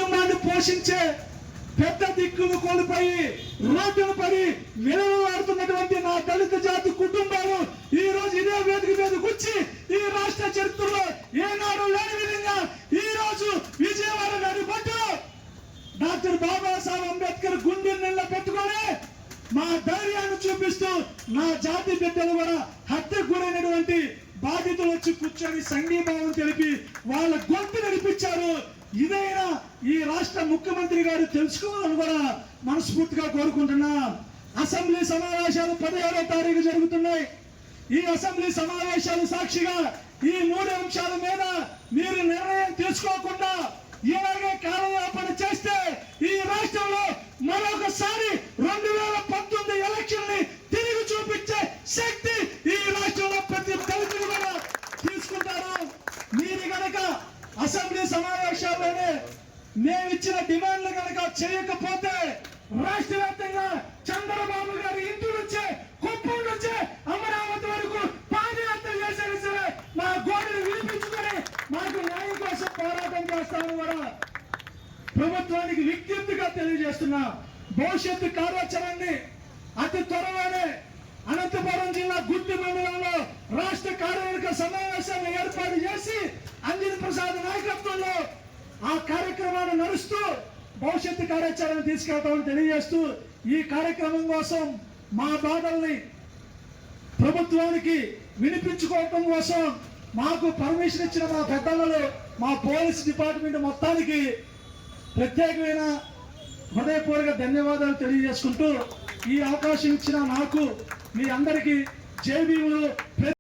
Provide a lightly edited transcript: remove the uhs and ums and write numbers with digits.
కుటుంబాన్ని పోషించే పెద్ద దిక్కులు కోల్పోయి రోడ్డును పడి విలువలాడుతున్నటువంటి నా దళిత జాతి కుటుంబాలు ఈ రోజు ఇదే వేదిక మీదకి వచ్చి ఈ రాష్ట్ర చరిత్రలో ఏనాడు లేని విధంగా ఈ రోజు విజయవాడ నడి పట్టు డాక్టర్ బాబాసాహెబ్ అంబేద్కర్ గుండె నిల్ల పెట్టుకొని మా ధైర్యాన్ని చూపిస్తూ నా జాతి బిడ్డలు కూడా హత్యకు గురైనటువంటి బాధితులు వచ్చి కూర్చొని సంఘీభావం తెలిపి వాళ్ళ గొంతు నడిపించారు. ఇదైనా ఈ రాష్ట్ర ముఖ్యమంత్రి గారు తెలుసుకోవాలని కూడా మనస్ఫూర్తిగా కోరుకుంటున్నా. అసెంబ్లీ సమావేశాలు 17వ తారీఖు జరుగుతున్నాయి. ఈ అసెంబ్లీ సమావేశాలు సాక్షిగా ఈ 3 అంశాల మీద మీరు నిర్ణయం తీసుకోకుండా ఇలాగే కాలయాపన చేస్తే ఈ రాష్ట్రంలో మరొకసారి 2019 ఎలక్షన్ ని తిరిగి చూపించే శక్తి ఈ రాష్ట్రంలో ప్రతి దళితులు కూడా తీసుకుంటారు. మీరు గనక అసెంబ్లీ సమావేశాల్లోనే మేమిచ్చిన డిమాండ్లు గనక చేయకపోతే రాష్ట్ర వ్యాప్తంగా చంద్రబాబు గారి ఇంటి నుంచే కుప్పం నుంచే అమరావతి వరకు పాదయాత్ర చేసేది సరే మా గోడలు వినిపించుకొని మాకు న్యాయం కోసం పోరాటం చేస్తామని కూడా ప్రభుత్వానికి విజ్ఞప్తిగా తెలియజేస్తున్నా. భవిష్యత్తు కార్యాచరణని అతి త్వరలోనే అనంతపురం జిల్లా గుత్తి మండలంలో రాష్ట్ర కార్యవర్గ సమావేశాన్ని ఏర్పాటు చేసి అంజన్ ప్రసాద్ నాయకత్వంలో ఆ కార్యక్రమాన్ని నడుస్తూ భవిష్యత్తు కార్యాచరణ తీసుకెళ్తామని తెలియజేస్తూ ఈ కార్యక్రమం కోసం మా బాధల్ని ప్రభుత్వానికి వినిపించుకోవటం కోసం మాకు పర్మిషన్ ఇచ్చిన మా పెద్దలలో మా పోలీస్ డిపార్ట్మెంట్ మొత్తానికి ప్రత్యేకమైన హృదయపూర్వక ధన్యవాదాలు తెలియజేసుకుంటూ ఈ అవకాశం ఇచ్చిన నాకు మీ అందరికీ జై భీములు.